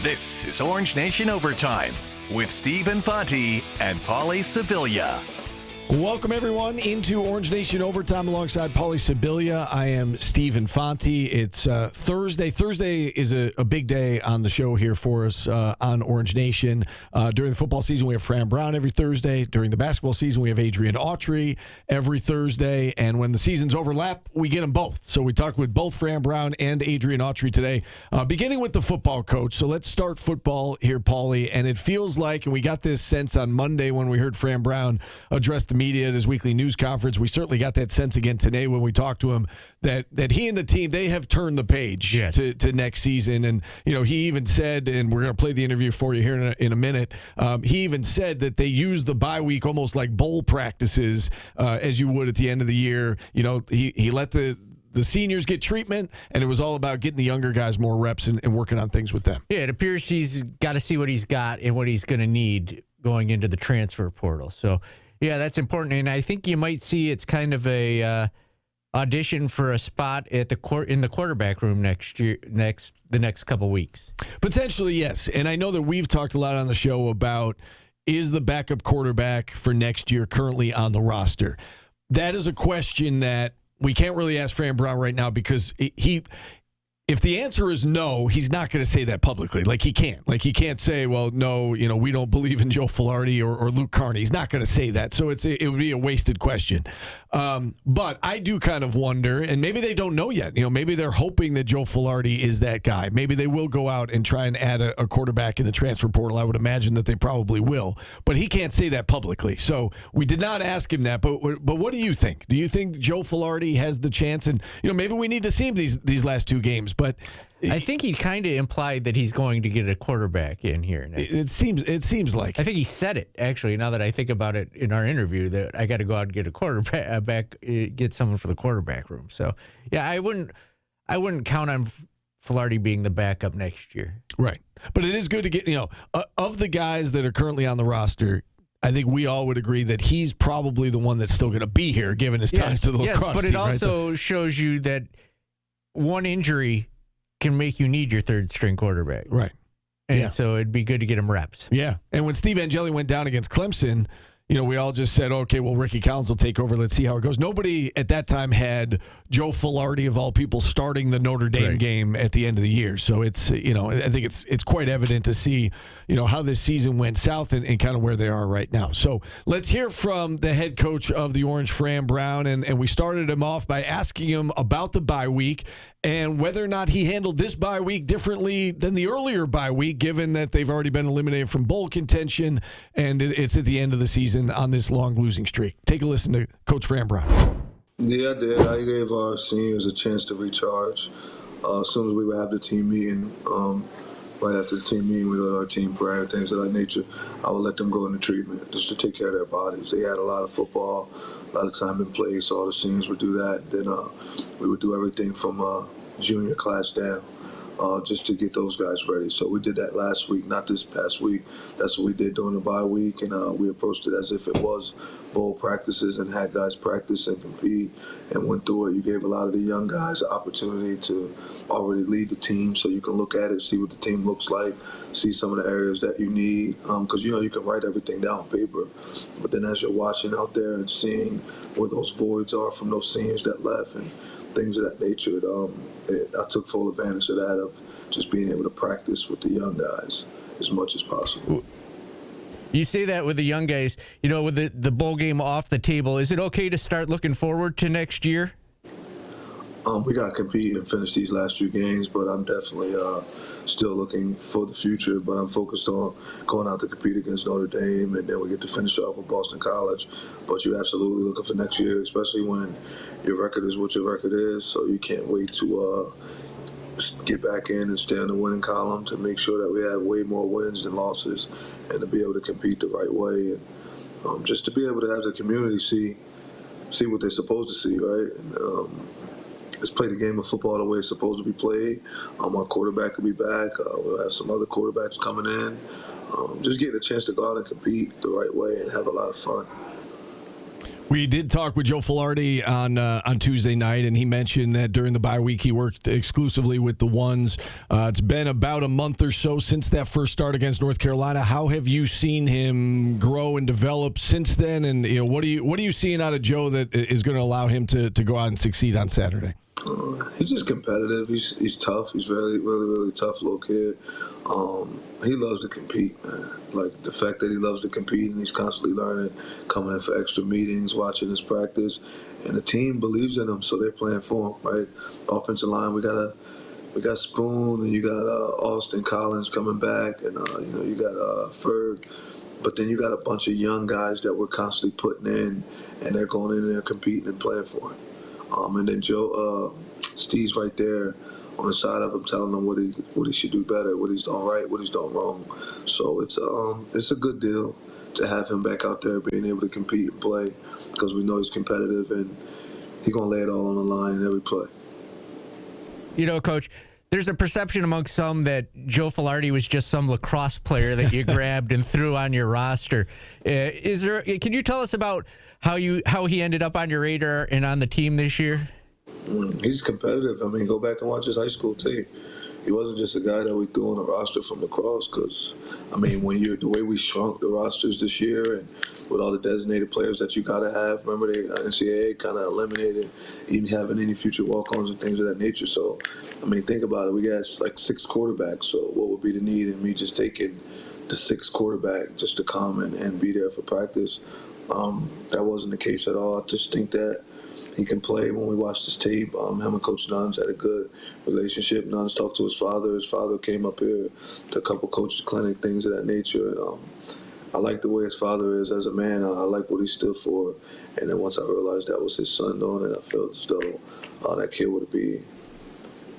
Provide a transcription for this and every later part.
This is Orange Nation Overtime with Steve Infanti and Paulie Sibilia. Welcome, everyone, into Orange Nation Overtime alongside Paulie Sibilia. I am Steve Infanti. It's Thursday. Thursday is a big day on the show here for us on Orange Nation. During the football season, we have Fran Brown every Thursday. During the basketball season, we have Adrian Autry every Thursday. And when the seasons overlap, we get them both. So we talk with both Fran Brown and Adrian Autry today, beginning with the football coach. So let's start football here, Paulie. And it feels like, and we got this sense on Monday when we heard Fran Brown address the media at his weekly news conference. We certainly got that sense again today when we talked to him that he and the team, they have turned the page to next season. And, you know, he even said, and we're going to play the interview for you here in a minute, he even said that they use the bye week almost like bowl practices as you would at the end of the year. You know, he let the seniors get treatment, and it was all about getting the younger guys more reps and working on things with them. Yeah, it appears he's got to see what he's got and what he's going to need going into the transfer portal. So, yeah, that's important, and I think you might see it's kind of a audition for a spot at in the quarterback room the next couple weeks. Potentially, yes. And I know that we've talked a lot on the show about, is the backup quarterback for next year currently on the roster? That is a question that we can't really ask Fran Brown right now because if the answer is no, he's not going to say that publicly. He can't say, well, no, you know, we don't believe in Joe Filardi or Luke Carney. He's not going to say that. So it would be a wasted question. But I do kind of wonder, and maybe they don't know yet. You know, maybe they're hoping that Joe Filardi is that guy. Maybe they will go out and try and add a quarterback in the transfer portal. I would imagine that they probably will. But he can't say that publicly. So we did not ask him that. But what do you think? Do you think Joe Filardi has the chance? And, you know, maybe we need to see him these last two games. But I think he kind of implied that he's going to get a quarterback in here next. It seems like. I think he said it, actually, now that I think about it in our interview, that I got to go out and get a quarterback, get someone for the quarterback room. So, yeah, I wouldn't count on Filardi being the backup next year. Right. But it is good to get, you know, of the guys that are currently on the roster, I think we all would agree that he's probably the one that's still going to be here, given his ties to the lacrosse team. Yes, but it also shows you that one injury can make you need your third-string quarterback. Right. And so it'd be good to get him reps. Yeah. And when Steve Angeli went down against Clemson, you know, we all just said, okay, well, Ricky Collins will take over. Let's see how it goes. Nobody at that time had Joe Filardi, of all people, starting the Notre Dame game at the end of the year. So it's, you know, I think it's quite evident to see, you know, how this season went south and kind of where they are right now. So let's hear from the head coach of the Orange, Fran Brown. And we started him off by asking him about the bye week and whether or not he handled this bye week differently than the earlier bye week, given that they've already been eliminated from bowl contention and it's at the end of the season on this long losing streak. Take a listen to Coach Fran Brown. Yeah, I did. I gave our seniors a chance to recharge. As soon as we would have the team meeting, right after the team meeting, we go to our team prayer, things of that nature, I would let them go into treatment just to take care of their bodies. They had a lot of football, a lot of time in play, so all the seniors would do that. Then we would do everything from junior class down. Just to get those guys ready. So we did that last week, not this past week. That's what we did during the bye week, and we approached it as if it was bowl practices and had guys practice and compete and went through it. You gave a lot of the young guys an opportunity to already lead the team so you can look at it, see what the team looks like, see some of the areas that you need, because, you know, you can write everything down on paper, but then as you're watching out there and seeing where those voids are from those seniors that left and things of that nature, I took full advantage of that, of just being able to practice with the young guys as much as possible. You say that with the young guys, you know, with the bowl game off the table, is it okay to start looking forward to next year? We got to compete and finish these last few games, but I'm definitely still looking for the future. But I'm focused on going out to compete against Notre Dame, and then we get to finish off with Boston College. But you're absolutely looking for next year, especially when your record is what your record is. So you can't wait to get back in and stay on the winning column to make sure that we have way more wins than losses, and to be able to compete the right way, and just to be able to have the community see what they're supposed to see, right? And, let's play the game of football the way it's supposed to be played. Our quarterback will be back. We'll have some other quarterbacks coming in. Just getting a chance to go out and compete the right way and have a lot of fun. We did talk with Joe Filardi on Tuesday night, and he mentioned that during the bye week he worked exclusively with the ones. It's been about a month or so since that first start against North Carolina. How have you seen him grow and develop since then? And what are you seeing out of Joe that is going to allow him to go out and succeed on Saturday? He's just competitive. He's tough. He's really, really, really tough little kid. He loves to compete, man. Like the fact that he loves to compete and he's constantly learning, coming in for extra meetings, watching his practice, and the team believes in him, so they're playing for him, right? Offensive line, we got Spoon, and you got Austin Collins coming back, and you got Ferg, but then you got a bunch of young guys that we're constantly putting in, and they're going in there competing and playing for him. And then Steve's right there on the side of him, telling him what he should do better, what he's done right, what he's done wrong. So it's a good deal to have him back out there, being able to compete and play, because we know he's competitive and he's gonna lay it all on the line in every play. Coach, there's a perception among some that Joe Filardi was just some lacrosse player that you grabbed and threw on your roster. Can you tell us about how he ended up on your radar and on the team this year? He's competitive. I mean, go back and watch his high school team. He wasn't just a guy that we threw on the roster from lacrosse. Because, I mean, the way we shrunk the rosters this year, and with all the designated players that you got to have, remember the NCAA kind of eliminated even having any future walk-ons and things of that nature. So, I mean, think about it. We got like 6 quarterbacks. So, what would be the need in me just taking the 6th quarterback just to come and be there for practice? That wasn't the case at all. I just think that he can play. When we watched his tape, him and Coach Nuns had a good relationship. Nuns talked to his father. His father came up here to a couple coaches' clinic, things of that nature. I like the way his father is as a man. I like what he stood for. And then once I realized that was his son doing it, I felt as though that kid would be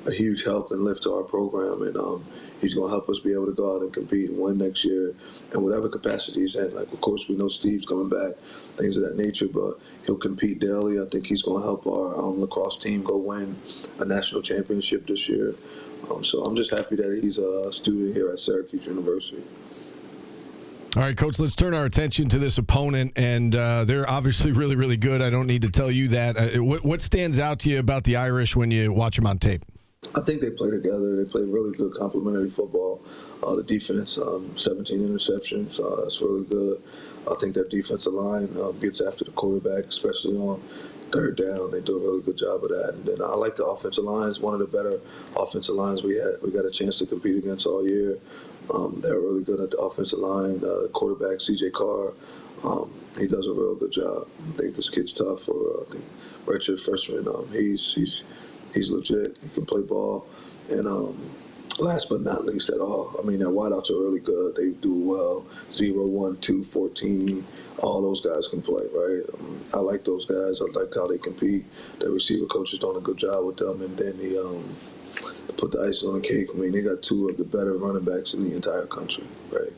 a huge help and lift to our program. And he's going to help us be able to go out and compete and win next year in whatever capacity he's in. Like, of course, we know Steve's coming back, things of that nature, but he'll compete daily. I think he's going to help our lacrosse team go win a national championship this year. So I'm just happy that he's a student here at Syracuse University. All right, Coach, let's turn our attention to this opponent, and they're obviously really, really good. I don't need to tell you that. What stands out to you about the Irish when you watch them on tape? I think they play together. They play really good complementary football. The defense, 17 interceptions. That's really good. I think their defensive line gets after the quarterback, especially on 3rd down. They do a really good job of that. And then I like the offensive line. It's one of the better offensive lines we got a chance to compete against all year. They're really good at the offensive line. Quarterback, C.J. Carr, he does a real good job. I think this kid's tough for, I think, redshirt freshman. He's legit. He can play ball. And last but not least at all, I mean, their wideouts are really good. They do well. 0, 1, 2, 14. All those guys can play, right? I like those guys. I like how they compete. Their receiver coach is doing a good job with them. And then to put the icing on the cake, I mean, they got 2 of the better running backs in the entire country, right?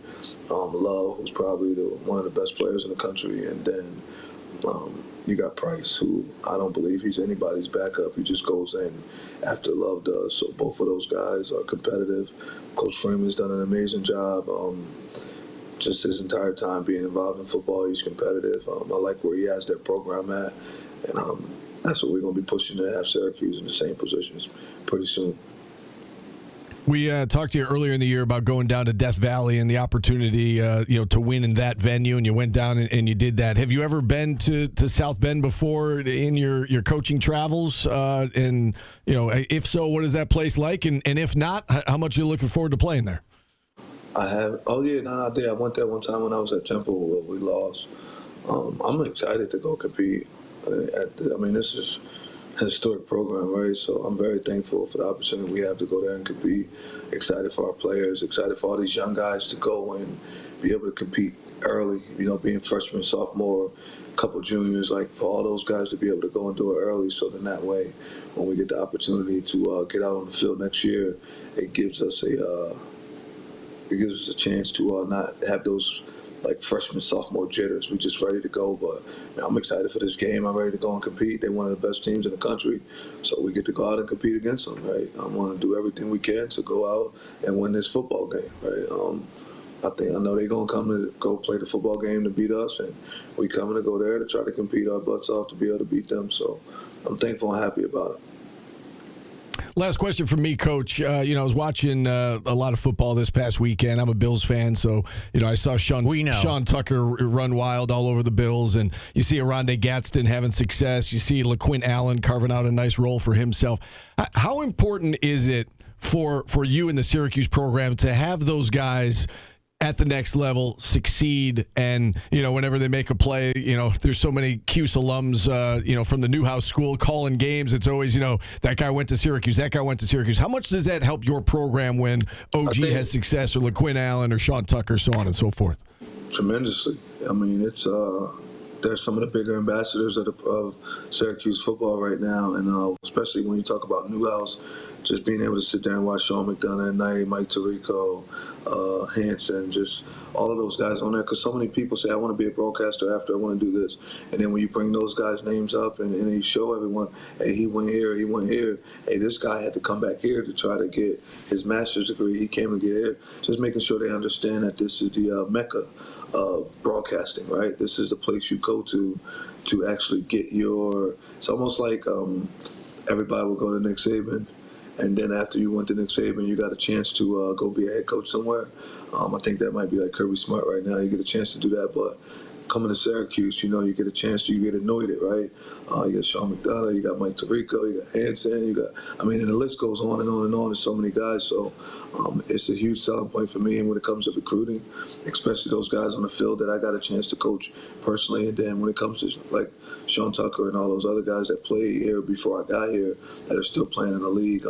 Love, who's probably one of the best players in the country. And then you got Price, who I don't believe he's anybody's backup. He just goes in after Love does. So both of those guys are competitive. Coach Freeman's done an amazing job. Just his entire time being involved in football, he's competitive. I like where he has that program at. And that's what we're going to be pushing to have Syracuse in the same positions pretty soon. We talked to you earlier in the year about going down to Death Valley and the opportunity, to win in that venue, and you went down and you did that. Have you ever been to South Bend before in your coaching travels? And if so, what is that place like? And if not, how much are you looking forward to playing there? I have. Oh yeah, I did. I went there one time when I was at Temple. We lost. I'm excited to go compete. This is a historic program, right? So I'm very thankful for the opportunity we have to go there and compete. Excited for our players. Excited for all these young guys to go and be able to compete early. Being freshman, sophomore, a couple juniors, like for all those guys to be able to go and do it early. So then that way, when we get the opportunity to get out on the field next year, it gives us a chance to not have those like freshman, sophomore jitters. We just ready to go, but I'm excited for this game. I'm ready to go and compete. They're one of the best teams in the country, so we get to go out and compete against them, right? I want to do everything we can to go out and win this football game, right? I know they're gonna come to go play the football game to beat us, and we coming to go there to try to compete our butts off to be able to beat them. So I'm thankful and happy about it. Last question from me, Coach. I was watching a lot of football this past weekend. I'm a Bills fan, so I saw Sean Tucker run wild all over the Bills, and you see Aronde Gadsden having success. You see LaQuint Allen carving out a nice role for himself. How important is it for you in the Syracuse program to have those guys at the next level succeed, and whenever they make a play, there's so many Cuse alums from the Newhouse School calling games. It's always that guy went to Syracuse, How much does that help your program when OG has success, or LaQuint Allen or Sean Tucker, so on and so forth? Tremendously. I mean, it's they're some of the bigger ambassadors of Syracuse football right now, and especially when you talk about Newhouse, just being able to sit there and watch Sean McDonough at night, Mike Tirico, Hanson, just all of those guys on there, because so many people say, I want to be a broadcaster after, I want to do this. And then when you bring those guys' names up and you show everyone, hey, he went here, hey, this guy had to come back here to try to get his master's degree, he came and get here, just making sure they understand that this is the mecca of broadcasting, right? This is the place you go to actually get it's almost like everybody will go to Nick Saban, and then after you went to Nick Saban, you got a chance to go be a head coach somewhere. I think that might be like Kirby Smart right now. You get a chance to do that, but coming to Syracuse, you get a chance to, you get anointed, right? You got Sean McDonough, you got Mike Tirico, you got Hanson, and the list goes on and on and on. There's so many guys, so it's a huge selling point for me. And when it comes to recruiting, especially those guys on the field that I got a chance to coach personally, and then when it comes to like Sean Tucker and all those other guys that played here before I got here that are still playing in the league,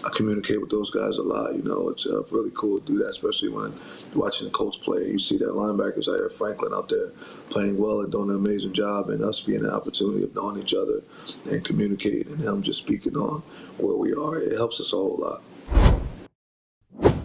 I communicate with those guys a lot. It's really cool to do that, especially when watching the Colts play. You see that linebackers out here, Franklin out there playing well and doing an amazing job, and us being an opportunity of knowing each other and communicating, and him just speaking on where we are. It helps us a whole lot.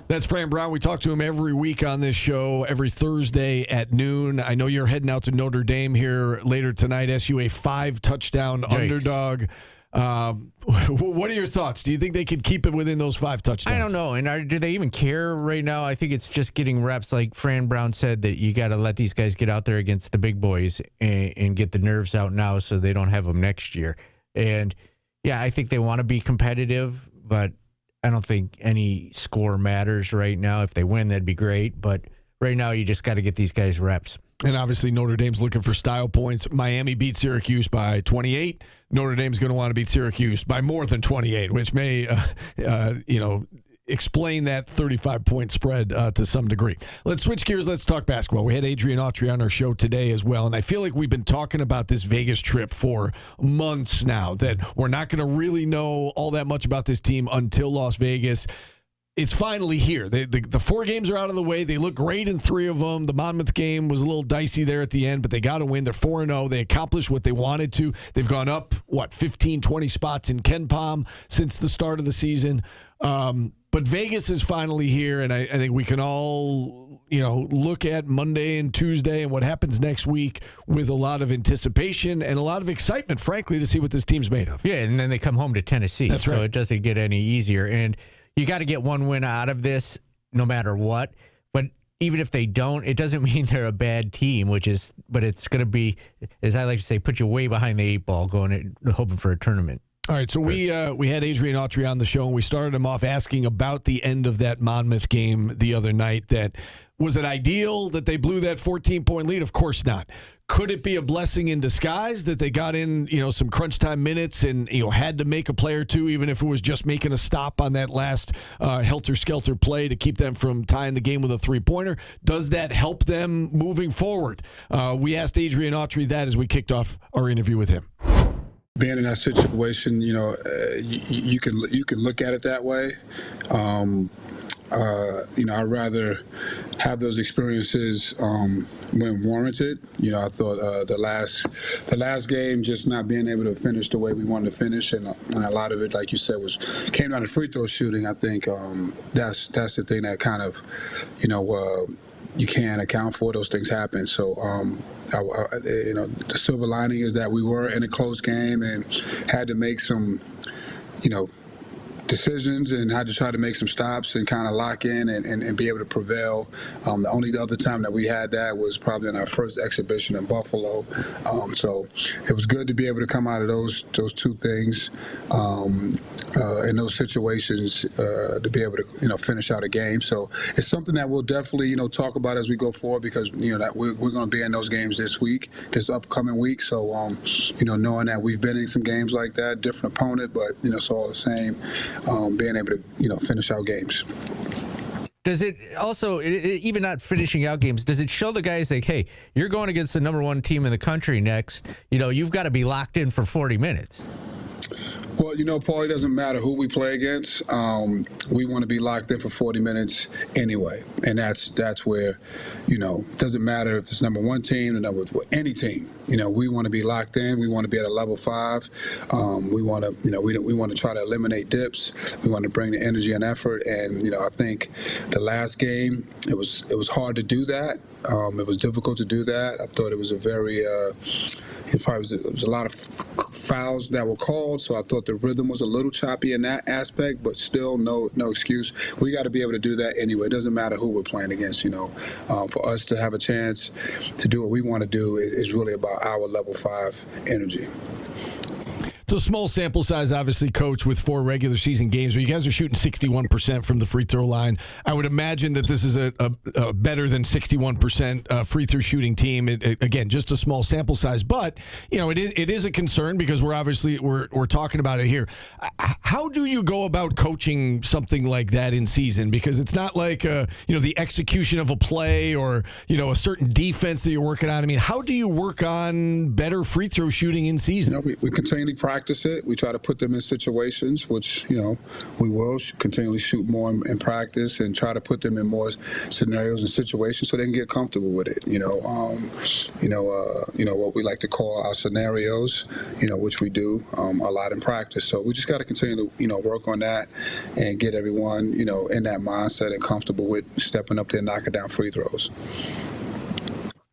That's Fran Brown. We talk to him every week on this show, every Thursday at noon. I know you're heading out to Notre Dame here later tonight. SU a 5-touchdown underdog. What are your thoughts? Do you think they could keep it within those 5 touchdowns? I don't know. And do they even care right now? I think it's just getting reps. Like Fran Brown said, that you got to let these guys get out there against the big boys and get the nerves out now so they don't have them next year. And, yeah, I think they want to be competitive, but I don't think any score matters right now. If they win, that'd be great. But right now, you just got to get these guys reps. And obviously Notre Dame's looking for style points. Miami beat Syracuse by 28. Notre Dame's going to want to beat Syracuse by more than 28, which may, explain that 35-point spread to some degree. Let's switch gears. Let's talk basketball. We had Adrian Autry on our show today as well, and I feel like we've been talking about this Vegas trip for months now, that we're not going to really know all that much about this team until Las Vegas. It's finally here. The 4 games are out of the way. They look great in 3 of them. The Monmouth game was a little dicey there at the end, but they got to win. They're 4-0. They accomplished what they wanted to. They've gone up, 15, 20 spots in KenPom since the start of the season. But Vegas is finally here, and I think we can all, look at Monday and Tuesday and what happens next week with a lot of anticipation and a lot of excitement, frankly, to see what this team's made of. Yeah, and then they come home to Tennessee. That's right. So it doesn't get any easier. And you got to get one win out of this no matter what. But even if they don't, it doesn't mean they're a bad team, but it's going to be, as I like to say, put you way behind the 8 ball going and hoping for a tournament. All right, so we had Adrian Autry on the show, and we started him off asking about the end of that Monmouth game the other night. That was it ideal that they blew that 14-point lead? Of course not. Could it be a blessing in disguise that they got in, some crunch time minutes and, had to make a play or two, even if it was just making a stop on that last helter-skelter play to keep them from tying the game with a 3-pointer? Does that help them moving forward? We asked Adrian Autry that as we kicked off our interview with him. Being in that situation, you can look at it that way. I'd rather have those experiences when warranted. I thought the last game, just not being able to finish the way we wanted to finish, and a lot of it, like you said, came down to free throw shooting. I think that's the thing that kind of, you can't account for. Those things happen. So, the silver lining is that we were in a close game and had to make some, decisions and had to try to make some stops and kind of lock in and be able to prevail. The only other time that we had that was probably in our first exhibition in Buffalo. So it was good to be able to come out of those two things in those situations to be able to finish out a game. So it's something that we'll definitely talk about as we go forward, because that we're going to be in those games this upcoming week. So knowing that we've been in some games like that, different opponent, but it's all the same. Being able to finish out games. Does it also, even not finishing out games, does it show the guys like, hey, you're going against the number one team in the country next, you've got to be locked in for 40 minutes? Well, Paul, it doesn't matter who we play against. We want to be locked in for 40 minutes anyway. And that's where, it doesn't matter if it's number one team or any team. We want to be locked in. We want to be at a level 5. We want to, we want to try to eliminate dips. We want to bring the energy and effort. And, I think the last game, it was hard to do that. It was difficult to do that. I thought it was a very, it was a lot of fouls that were called, so I thought the rhythm was a little choppy in that aspect, but still no excuse. We got to be able to do that anyway. It doesn't matter who we're playing against, For us to have a chance to do what we want to do is really about our level 5 energy. It's a small sample size, obviously, Coach, with 4 regular season games, but you guys are shooting 61% from the free throw line. I would imagine that this is a better than 61% free throw shooting team. Again, just a small sample size, but it is a concern because we're talking about it here. How do you go about coaching something like that in season? Because it's not like the execution of a play or a certain defense that you're working on. I mean, how do you work on better free throw shooting in season? We continually practice it. We try to put them in situations, which we will continually shoot more in practice and try to put them in more scenarios and situations so they can get comfortable with it. What we like to call our scenarios, which we do a lot in practice. So we just got to continue to work on that and get everyone in that mindset and comfortable with stepping up there and knocking down free throws.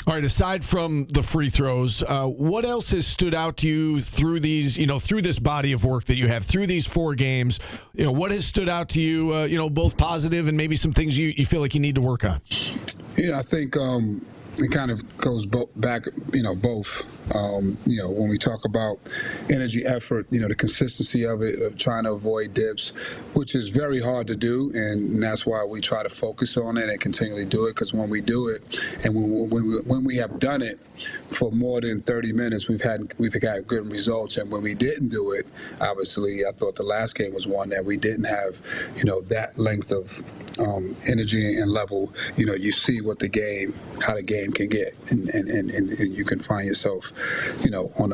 All right, aside from the free throws, what else has stood out to you through these, through this body of work that you have, through these 4 games? What has stood out to you, both positive and maybe some things you feel like you need to work on? Yeah, I think it kind of goes back, both. When we talk about energy, effort, the consistency of it, of trying to avoid dips, which is very hard to do, and that's why we try to focus on it and continually do it. Because when we do it, and when we have done it for more than 30 minutes, we've had good results. And when we didn't do it, obviously, I thought the last game was one that we didn't have, that length of energy and level. You see how the game can get, and you can find yourself, on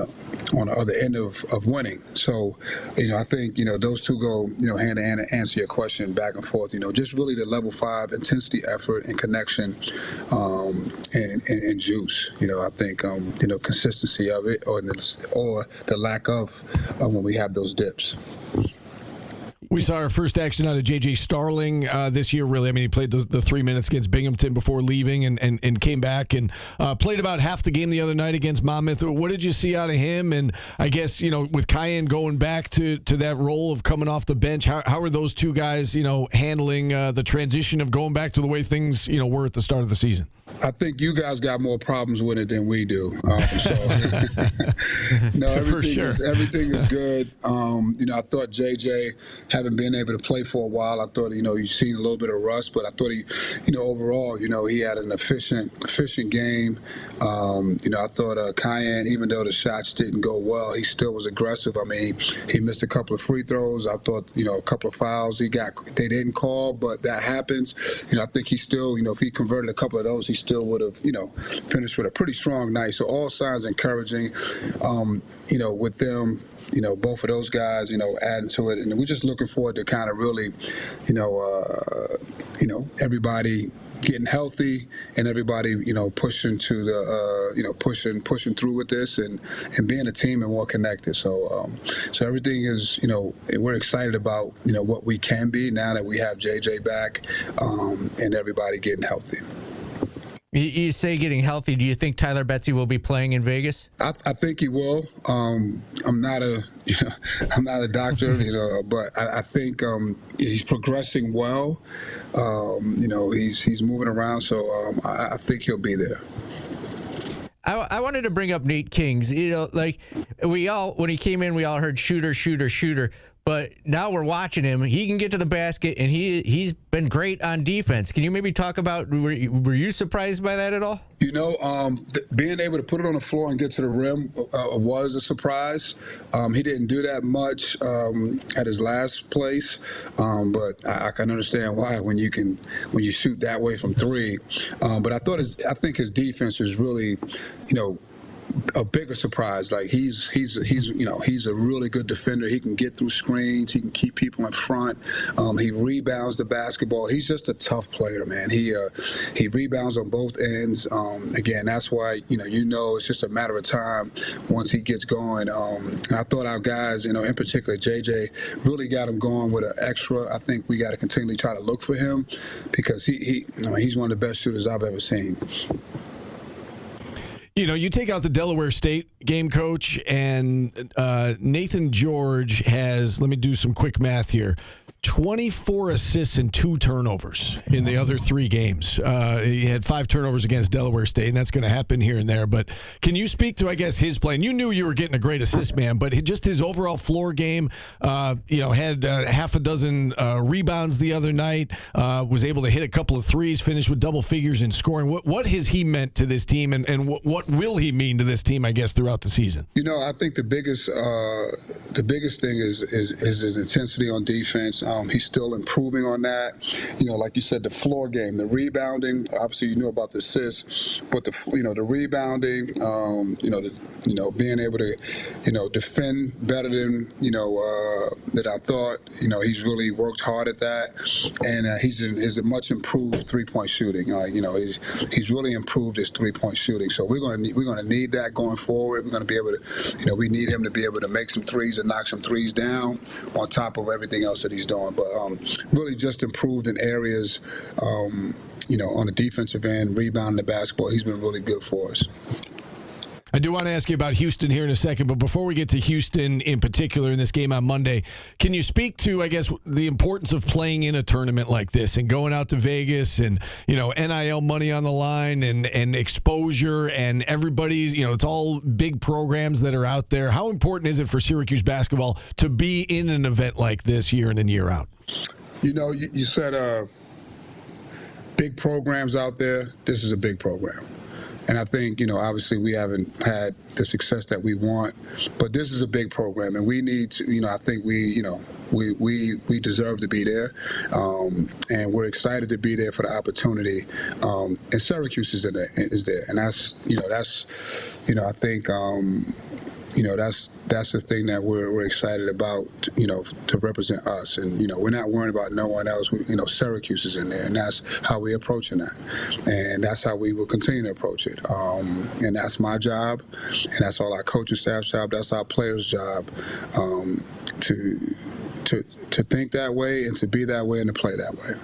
the other end of winning. So, I think, those two go, hand in hand, and answer your question back and forth. Just really the level 5 intensity, effort, and connection, and juice. I think, consistency of it or the lack of when we have those dips. We saw our first action out of J.J. Starling this year, really. I mean, he played the 3 minutes against Binghamton before leaving and came back and played about half the game the other night against Monmouth. What did you see out of him? And I guess, with Cayenne going back to that role of coming off the bench, how are those two guys, handling the transition of going back to the way things, were at the start of the season? I think you guys got more problems with it than we do. No, for sure. Everything is good. I thought JJ, having been able to play for a while, I thought, you've seen a little bit of rust, but I thought he, overall, he had an efficient game. I thought Cayenne, even though the shots didn't go well, he still was aggressive. I mean, he missed a couple of free throws. I thought, a couple of fouls they didn't call, but that happens. I think he still, if he converted a couple of those, he still would have, finished with a pretty strong night. So all signs encouraging, with them, both of those guys, adding to it. And we're just looking forward to kind of really, everybody getting healthy and everybody, pushing to the, pushing through with this and being a team and more connected. So everything is, we're excited about, what we can be now that we have JJ back and everybody getting healthy. You say getting healthy. Do you think Tyler Betsy will be playing in Vegas? I think he will. I'm not a I'm not a doctor, but I think he's progressing well. He's moving around, so I think he'll be there. I wanted to bring up Nate Kings. Like when he came in, we all heard shooter, shooter, shooter. But now we're watching him. He can get to the basket, and he's been great on defense. Can you maybe talk about, were you surprised by that at all? Being able to put it on the floor and get to the rim was a surprise. He didn't do that much at his last place, but I can understand why when you shoot that way from three. But I think his defense is really, a bigger surprise. Like he's a really good defender. He can get through screens. He can keep people in front. He rebounds the basketball. He's just a tough player, man. He rebounds on both ends. Again, that's why it's just a matter of time once he gets going. And I thought our guys, in particular JJ, really got him going with an extra. I think we got to continually try to look for him because he's one of the best shooters I've ever seen. You take out the Delaware State game, Coach, and Nathan George has, let me do some quick math here, 24 assists and 2 turnovers in the other 3 games. He had 5 turnovers against Delaware State, and that's going to happen here and there. But can you speak to, I guess, his play? And you knew you were getting a great assist man, but just his overall floor game, had half a dozen rebounds the other night, was able to hit a couple of threes, finished with double figures in scoring. What has he meant to this team, and what will he mean to this team, I guess, throughout the season? I think the biggest thing is his intensity on defense. He's still improving on that. Like you said, the floor game, the rebounding. Obviously, you knew about the assists, but the rebounding. Being able to defend better than I thought. He's really worked hard at that, and he's a much improved 3-point shooting. He's really improved his 3-point shooting. So we're going to need that going forward. We're going to be able to, we need him to be able to make some threes and knock some threes down on top of everything else that he's doing. But really just improved in areas, on the defensive end, rebounding the basketball. He's been really good for us. I do want to ask you about Houston here in a second, but before we get to Houston in particular in this game on Monday, can you speak to, I guess, the importance of playing in a tournament like this and going out to Vegas and, NIL money on the line and exposure and everybody's, it's all big programs that are out there. How important is it for Syracuse basketball to be in an event like this year in and year out? You said big programs out there. This is a big program. And I think, obviously we haven't had the success that we want, but this is a big program, and we need to, I think we deserve to be there, and we're excited to be there for the opportunity. And Syracuse is there, and that's I think. That's the thing that we're excited about, to represent us. And, we're not worried about no one else. Syracuse is in there, and that's how we're approaching that. And that's how we will continue to approach it. And that's my job, and that's all our coaching staff's job. That's our players' job, to think that way and to be that way and to play that way.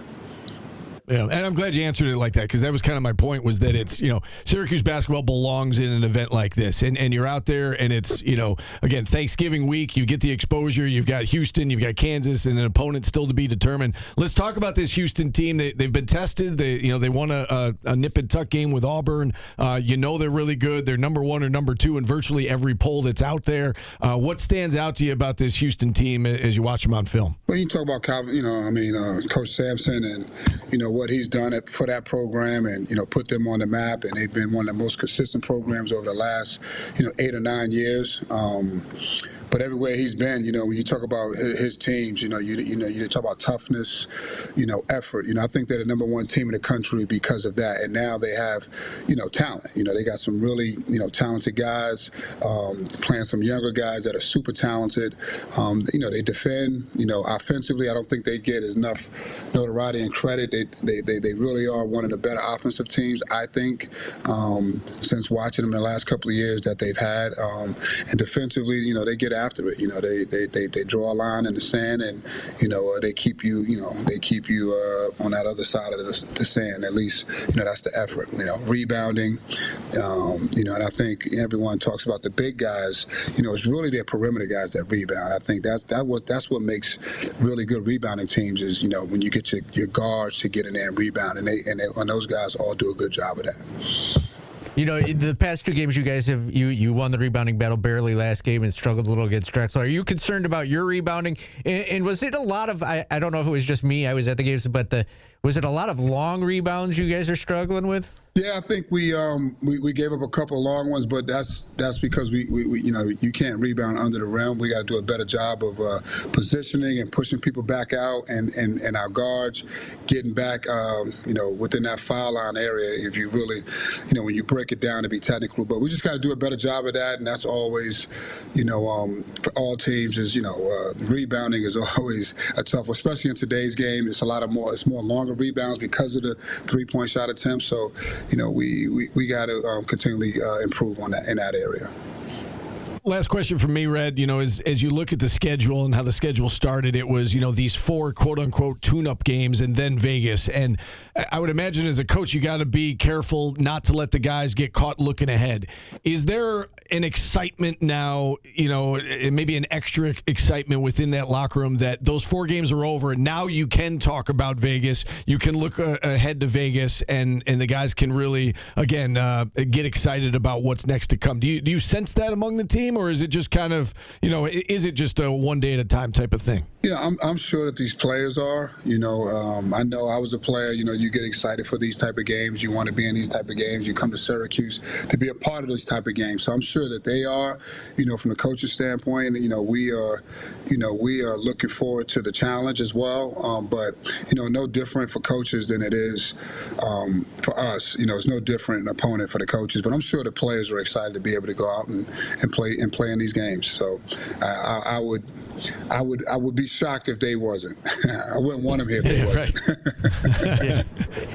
Yeah, and I'm glad you answered it like that, because that was kind of my point, was that it's, Syracuse basketball belongs in an event like this. And you're out there, and it's, again, Thanksgiving week, you get the exposure. You've got Houston, you've got Kansas, and an opponent still to be determined. Let's talk about this Houston team. They've been tested. They won a nip and tuck game with Auburn. They're really good. They're number 1 or number 2 in virtually every poll that's out there. What stands out to you about this Houston team as you watch them on film? Well, you talk about Calvin, Coach Sampson, and, what he's done for that program, and put them on the map, and they've been one of the most consistent programs over the last 8 or 9 years. But everywhere he's been, when you talk about his teams, you talk about toughness, effort. I think they're the number 1 team in the country because of that. And now they have, talent. They got some really, talented guys, playing some younger guys that are super talented. They defend. Offensively, I don't think they get enough notoriety and credit. They really are one of the better offensive teams, I think, since watching them the last couple of years that they've had. And defensively, they get after it. They draw a line in the sand, and they keep you on that other side of the sand. At least that's the effort. Rebounding. And I think everyone talks about the big guys. It's really their perimeter guys that rebound. I think that's what makes really good rebounding teams is when you get your guards to get in there and rebound, and those guys all do a good job of that. The past two games you guys have, you won the rebounding battle barely last game and struggled a little against Drexel. Are you concerned about your rebounding? And was it a lot of, I don't know if it was just me, I was at the games, but was it a lot of long rebounds you guys are struggling with? Yeah, I think we gave up a couple of long ones, but that's because we you can't rebound under the rim. We got to do a better job of positioning and pushing people back out, and our guards getting back within that foul line area. If you really when you break it down to be technical, but we just got to do a better job of that, and that's always for all teams is rebounding is always a tough, especially in today's game. It's more longer rebounds because of the 3-point shot attempts. So. We got to continually improve on that in that area. Last question from me, Red. As you look at the schedule and how the schedule started, it was, these 4 quote-unquote tune-up games and then Vegas. And I would imagine as a coach, you got to be careful not to let the guys get caught looking ahead. Is there an excitement now, maybe an extra excitement within that locker room that those 4 games are over and now you can talk about Vegas, you can look ahead to Vegas, and the guys can really, again, get excited about what's next to come? Do you sense that among the team? Or is it just kind of, is it just a one day at a time type of thing? I'm sure that these players are. I know I was a player. You get excited for these type of games. You want to be in these type of games. You come to Syracuse to be a part of these type of games. So I'm sure that they are. From the coach's standpoint, we are looking forward to the challenge as well. But no different for coaches than it is for us. It's no different an opponent for the coaches. But I'm sure the players are excited to be able to go out and play in these games. So I would be shocked if they wasn't. I wouldn't want them here if they wasn't.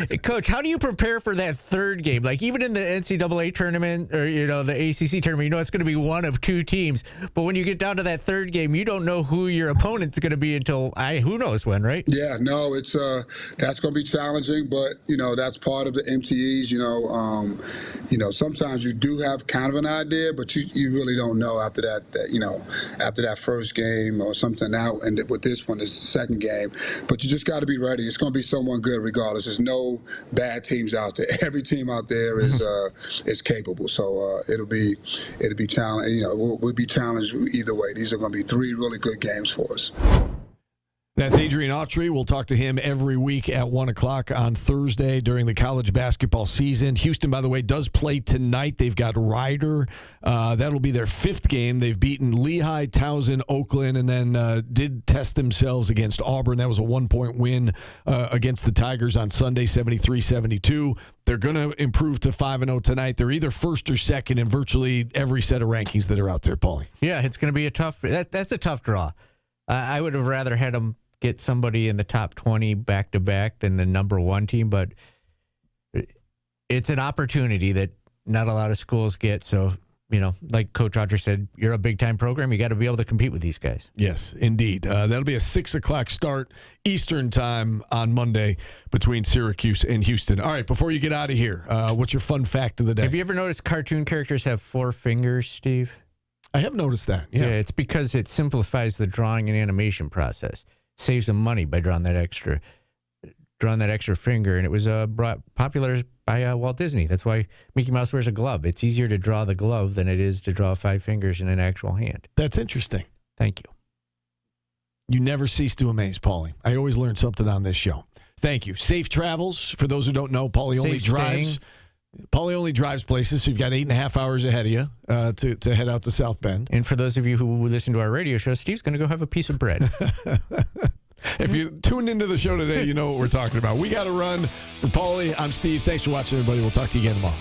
Hey, Coach, how do you prepare for that third game? Like even in the NCAA tournament or the ACC tournament, it's going to be one of 2 teams. But when you get down to that third game, you don't know who your opponent's going to be until who knows when, right? Yeah, no, it's that's going to be challenging, but that's part of the MTEs. Sometimes you do have kind of an idea, but you really don't know after that after that first game or something out, and with this one, it's the second game. But you just got to be ready. It's going to be someone good regardless. There's no bad teams out there. Every team out there is capable. So it'll be challenging. We'll be challenged either way. These are going to be 3 really good games for us. That's Adrian Autry. We'll talk to him every week at 1 o'clock on Thursday during the college basketball season. Houston, by the way, does play tonight. They've got Ryder. That'll be their 5th game. They've beaten Lehigh, Towson, Oakland, and then did test themselves against Auburn. That was a 1-point win against the Tigers on Sunday, 73-72. They're going to improve to 5-0 tonight. They're either first or second in virtually every set of rankings that are out there, Paulie. Yeah, it's going to be a tough – that's a tough draw. I would have rather had them get somebody in the top 20 back-to-back than the number 1 team, but it's an opportunity that not a lot of schools get. So, like Coach Autry said, you're a big-time program. You got to be able to compete with these guys. Yes, indeed. That'll be a 6 o'clock start Eastern time on Monday between Syracuse and Houston. All right, before you get out of here, what's your fun fact of the day? Have you ever noticed cartoon characters have 4 fingers, Steve? I have noticed that. Yeah, it's because it simplifies the drawing and animation process. Saves them money by drawing that extra finger, and it was brought popular by Walt Disney. That's why Mickey Mouse wears a glove. It's easier to draw the glove than it is to draw 5 fingers in an actual hand. That's interesting. Thank you. You never cease to amaze, Paulie. I always learn something on this show. Thank you. Safe travels. For those who don't know, Paulie only drives places, so you've got 8.5 hours ahead of you to head out to South Bend. And for those of you who listen to our radio show, Steve's going to go have a piece of bread. If you tuned into the show today, you know what we're talking about. We got to run. For Paulie, I'm Steve. Thanks for watching, everybody. We'll talk to you again tomorrow.